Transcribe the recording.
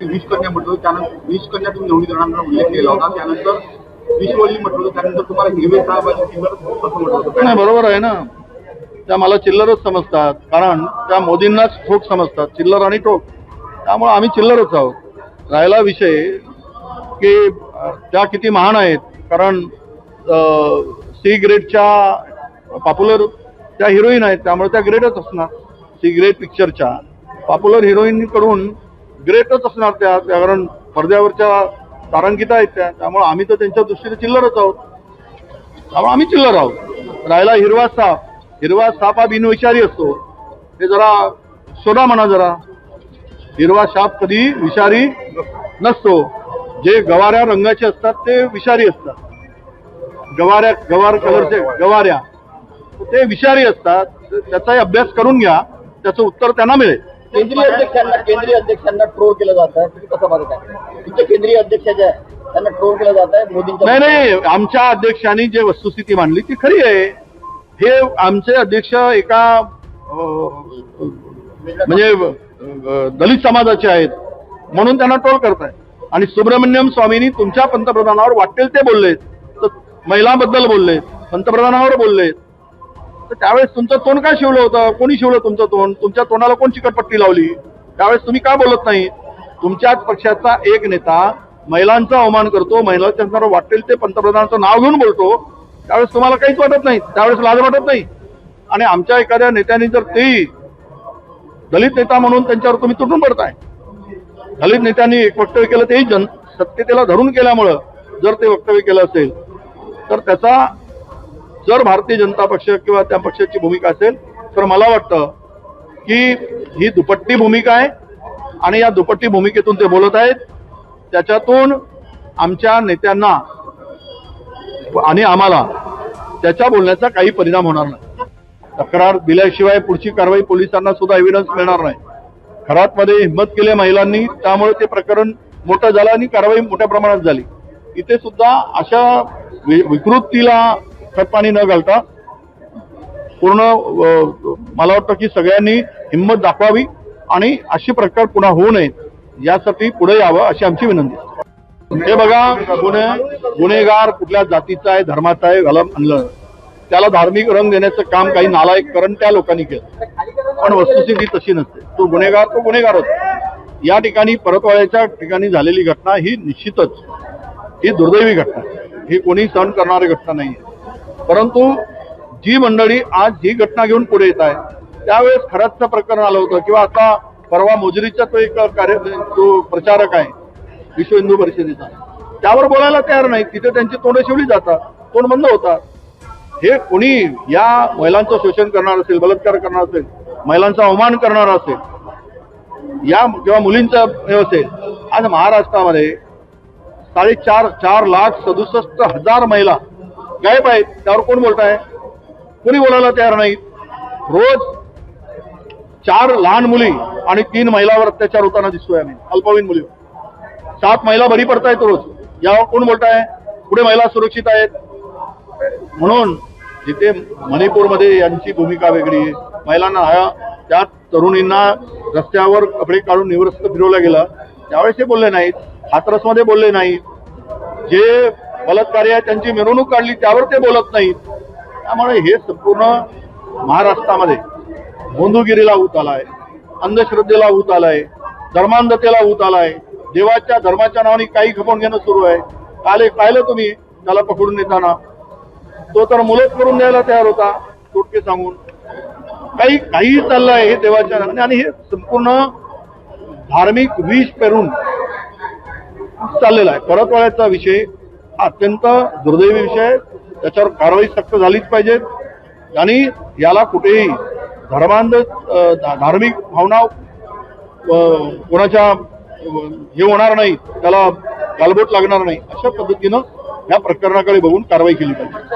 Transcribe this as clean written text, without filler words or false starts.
विष कन्या म्हटलं त्यानंतर विष कन्या तुम्ही नवनीकरणांना उल्लेख केला होता, त्यानंतर विषवल्ली म्हटलं त्यानंतर तुम्हाला हिरवे साहेब आणि चिल्लर असं म्हटलं होतं. नाही, बरोबर आहे ना. त्या मला चिल्लरच समजतात, कारण त्या मोदींनाच ठोक समजतात, चिल्लर आणि ठोक. त्यामुळे आम्ही चिल्लरच आहोत. राहिला विषय की त्या किती महान आहेत, कारण सी ग्रेडच्या पॉप्युलर त्या हिरोईन आहेत, त्यामुळे त्या ग्रेटच असणार. सी ग्रेट पिक्चरच्या पॉप्युलर हिरोईनकडून ग्रेटच असणार त्या, कारण पडद्यावरच्या तारांकिता आहेत त्या. त्यामुळे आम्ही तर त्यांच्या दृष्टीने चिल्लरच आहोत. त्यामुळे आम्ही चिल्लर आहोत. राहिला हिरवा साप, हिरवा साप हा बिनविषारी असतो, ते जरा शोधा म्हणा जरा. हिरवा साप कधी विषारी नसतो. जे गवाऱ्या रंगाचे असतात ते विषारी असतात. गवार कलरचे गवाऱ्या ते विषारी असतात. त्याचाही अभ्यास करून घ्या, त्याचं उत्तर त्यांना मिळेल. केंद्रीय अध्यक्षांना ट्रोल केलं जात आहे, तुम्ही कसं बघत आहे? तुमचे केंद्रीय अध्यक्ष जे आहे त्यांना ट्रोल केलं जात आहे मोदींच्या. नाही, आमच्या अध्यक्षांनी जे वस्तुस्थिती मांडली ती खरी आहे. हे आमचे अध्यक्ष एका म्हणजे दलित समाजाचे आहेत म्हणून त्यांना ट्रोल करताय. आणि सुब्रमण्यम स्वामींनी तुमच्या पंतप्रधानावर वाटेल ते बोललेत, तर महिलांबद्दल बोललेत, पंतप्रधानावर बोललेत. तर त्यावेळेस तुमचं तोंड काय शिवलं होतं? कोणी शिवलं तुमचं तोंड? तुमच्या तोंडाला कोण चिकटपट्टी लावली? त्यावेळेस तुम्ही का बोलत नाही? तुमच्याच पक्षाचा एक नेता महिलांचा अवमान करतो, महिलांच्या वाटेल ते पंतप्रधानाचं नाव घेऊन बोलतो, त्यावेळेस तुम्हाला काहीच वाटत नाही, त्यावेळेस लाज वाटत नाही. आणि आमच्या एखाद्या नेत्याने जर तेही दलित नेता म्हणून त्यांच्यावर तुम्ही तुटून पडताय. दलित नेत्यांनी एक वक्तव्य केलं, तेही सत्यतेला धरून केल्यामुळं जर ते वक्तव्य केलं असेल तर त्याचा जर भारतीय जनता पक्ष किंवा त्या पक्षाची भूमिका असेल तर मला वाटतं की ही दुपट्टी भूमिका आहे. आणि या दुपट्टी भूमिकेतून ते बोलत आहेत. त्याच्यातून आमच्या नेत्यांना आणि आम्हाला त्याच्या बोलण्याचा काही परिणाम होणार नाही. तक्रार दिल्याशिवाय पुढची कारवाई पोलिसांना सुद्धा एव्हिडन्स मिळणार नाही. खरातमध्ये हिंमत केली महिलांनी, त्यामुळे ते प्रकरण मोठं झालं आणि कारवाई मोठ्या प्रमाणात झाली. इथे सुद्धा अशा विकृतीला खतपाणी न घालता पूर्ण मला वाटतं की सगळ्यांनी हिंमत दाखवावी आणि अशी प्रकार पुन्हा होऊ नयेत यासाठी पुढे यावं अशी आमची विनंती. हे बघा, गुन्हेगार कुठल्या जातीचा आहे, धर्माचा आहे, घालून आणलं त्याला धार्मिक रंग देण्याचं काम काही नालायककरण त्या लोकांनी केलं. पण वस्तुस्थिती तशी नसते. तो गुन्हेगारच. या ठिकाणी परतवाड्याच्या ठिकाणी झालेली घटना ही निश्चितच ही दुर्दैवी घटना, ही कोणी सहन करणारी घटना नाही. परंतु जी मंडळी आज ही घटना घेऊन पुढे येत आहे, त्यावेळेस खरातचं प्रकरण आलं होतं, किंवा आता परवा मोजरीचा तो एक जो प्रचारक आहे विश्व हिंदू परिषदेचा, त्यावर बोलायला तयार नाही. तिथे त्यांची तोंड शिवली जातात, तोंड बंद होतात. हे कोणी या महिलांचं शोषण करणार असेल, बलात्कार करणार असेल, महिलांचा अवमान करणार असेल, या किंवा मुलींचा हे असेल, आज महाराष्ट्रामध्ये 4,67,000 महिला गायब आहेत. त्यावर कोण बोलत आहे? कोणी बोलायला तयार नाही. रोज 4 लहान मुली आणि 3 महिलावर अत्याचार होताना दिसतोय आम्ही, अल्पवयीन मुली. 7 महिला बरी पडतायत रोज. यावर कोण बोलत आहे? पुढे महिला सुरक्षित आहेत. म्हणून जिथे मणिपूरमध्ये यांची भूमिका वेगळी, महिलांना त्या तरुणींना रस्त्यावर कपडे काढून निवृत्त फिरवलं गेलं, त्यावेळेस हे बोलले नाहीत. हाथरसमध्ये बोलले नाहीत. जे बलात्कारी आहे त्यांची मिरवणूक काढली त्यावर ते बोलत नाहीत. त्यामुळे हे संपूर्ण महाराष्ट्रामध्ये बोंधुगिरीला ऊत आलाय, अंधश्रद्धेला ऊत आलाय, धर्मांधतेला ऊत आलाय, धर्माच्या नावाने काही खपवून घेणं सुरू आहे. काल एक पाहिलं तुम्ही, त्याला पकडून नेताना तो तर मुलत करून द्यायला तयार होता, तोटके सांगून. काही चाललंय हे देवाच्या नावाने. आणि हे संपूर्ण धार्मिक विष पेरून चाललेला आहे. परतवाड्याचा विषय हा अत्यंत दुर्दैवी विषय आहे. त्याच्यावर कारवाई सक्त झालीच पाहिजे. आणि याला कुठेही धार्मिक भावना कोणाच्या हे होणार नाही, त्याला गालबोट लागणार नाही, अशा पद्धतीनं या प्रकरणाकडे बघून कारवाई केली पाहिजे.